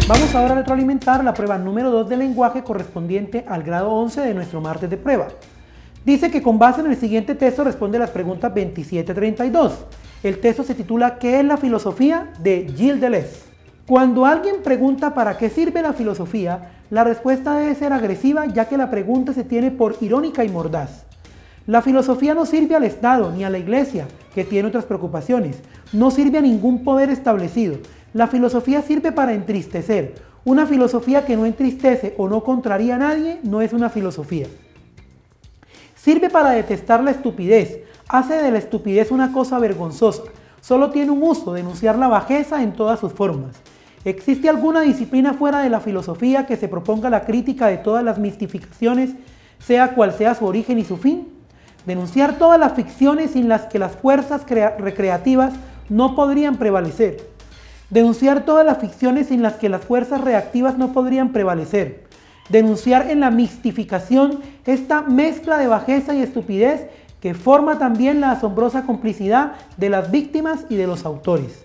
Vamos ahora a retroalimentar la prueba número 2 de lenguaje correspondiente al grado 11 de nuestro martes de prueba. Dice que con base en el siguiente texto responde las preguntas 27 a 32. El texto se titula ¿Qué es la filosofía? De Gilles Deleuze. Cuando alguien pregunta para qué sirve la filosofía, la respuesta debe ser agresiva, ya que la pregunta se tiene por irónica y mordaz. La filosofía no sirve al Estado ni a la Iglesia, que tiene otras preocupaciones. No sirve a ningún poder establecido. La filosofía sirve para entristecer. Una filosofía que no entristece o no contraría a nadie no es una filosofía. Sirve para detestar la estupidez. Hace de la estupidez una cosa vergonzosa. Solo tiene un uso, denunciar la bajeza en todas sus formas. ¿Existe alguna disciplina fuera de la filosofía que se proponga la crítica de todas las mistificaciones, sea cual sea su origen y su fin? Denunciar todas las ficciones sin las que las fuerzas recreativas no podrían prevalecer. Denunciar todas las ficciones sin las que las fuerzas reactivas no podrían prevalecer. Denunciar en la mistificación esta mezcla de bajeza y estupidez que forma también la asombrosa complicidad de las víctimas y de los autores.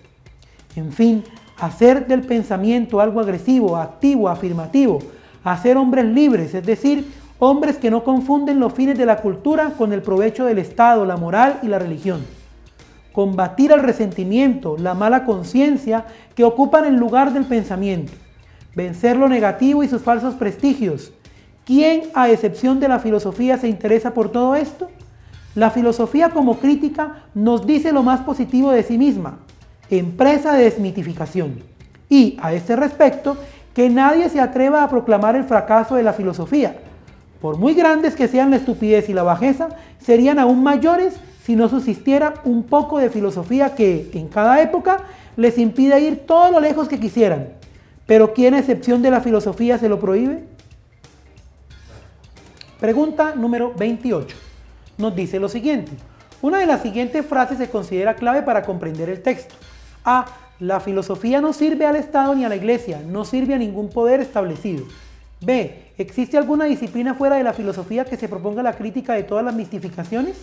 En fin, hacer del pensamiento algo agresivo, activo, afirmativo, hacer hombres libres, es decir, hombres que no confunden los fines de la cultura con el provecho del Estado, la moral y la religión. Combatir el resentimiento, la mala conciencia que ocupan el lugar del pensamiento. Vencer lo negativo y sus falsos prestigios. ¿Quién, a excepción de la filosofía, se interesa por todo esto? La filosofía como crítica nos dice lo más positivo de sí misma, empresa de desmitificación. Y, a este respecto, que nadie se atreva a proclamar el fracaso de la filosofía. Por muy grandes que sean la estupidez y la bajeza, serían aún mayores si no subsistiera un poco de filosofía que, en cada época, les impide ir todo lo lejos que quisieran. Pero ¿quién, a excepción de la filosofía, se lo prohíbe? Pregunta número 28. Nos dice lo siguiente. Una de las siguientes frases se considera clave para comprender el texto. A. La filosofía no sirve al Estado ni a la Iglesia, no sirve a ningún poder establecido. B. ¿Existe alguna disciplina fuera de la filosofía que se proponga la crítica de todas las mistificaciones?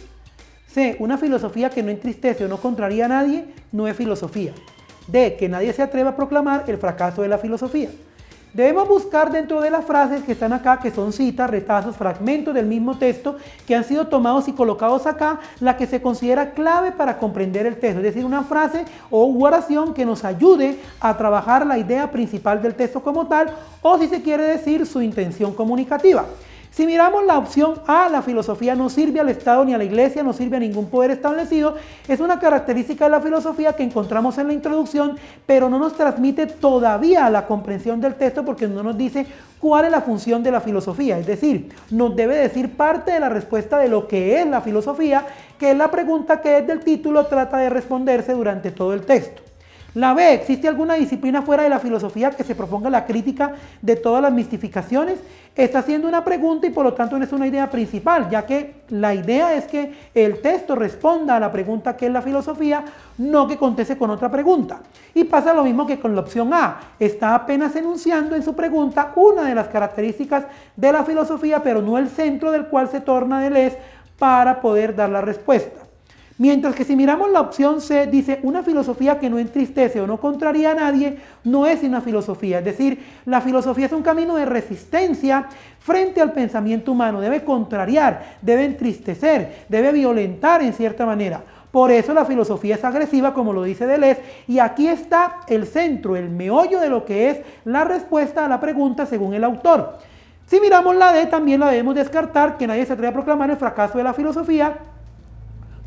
C. Una filosofía que no entristece o no contraría a nadie no es filosofía. D. Que nadie se atreva a proclamar el fracaso de la filosofía. Debemos buscar dentro de las frases que están acá, que son citas, retazos, fragmentos del mismo texto que han sido tomados y colocados acá, la que se considera clave para comprender el texto, es decir, una frase o oración que nos ayude a trabajar la idea principal del texto como tal, o si se quiere decir, su intención comunicativa. Si miramos la opción A, la filosofía no sirve al Estado ni a la Iglesia, no sirve a ningún poder establecido, es una característica de la filosofía que encontramos en la introducción, pero no nos transmite todavía la comprensión del texto porque no nos dice cuál es la función de la filosofía, es decir, nos debe decir parte de la respuesta de lo que es la filosofía, que es la pregunta que desde el título trata de responderse durante todo el texto. La B, ¿existe alguna disciplina fuera de la filosofía que se proponga la crítica de todas las mistificaciones? Está haciendo una pregunta y por lo tanto no es una idea principal, ya que la idea es que el texto responda a la pregunta que es la filosofía, no que conteste con otra pregunta. Y pasa lo mismo que con la opción A, está apenas enunciando en su pregunta una de las características de la filosofía, pero no el centro del cual se torna Deleuze para poder dar la respuesta. Mientras que si miramos la opción C, dice una filosofía que no entristece o no contraría a nadie, no es una filosofía. Es decir, la filosofía es un camino de resistencia frente al pensamiento humano. Debe contrariar, debe entristecer, debe violentar en cierta manera. Por eso la filosofía es agresiva, como lo dice Deleuze, y aquí está el centro, el meollo de lo que es la respuesta a la pregunta según el autor. Si miramos la D, también la debemos descartar, que nadie se atreve a proclamar el fracaso de la filosofía,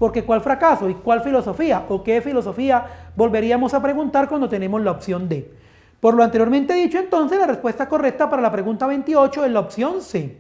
porque ¿cuál fracaso y cuál filosofía o qué filosofía volveríamos a preguntar cuando tenemos la opción D? Por lo anteriormente dicho, entonces, la respuesta correcta para la pregunta 28 es la opción C.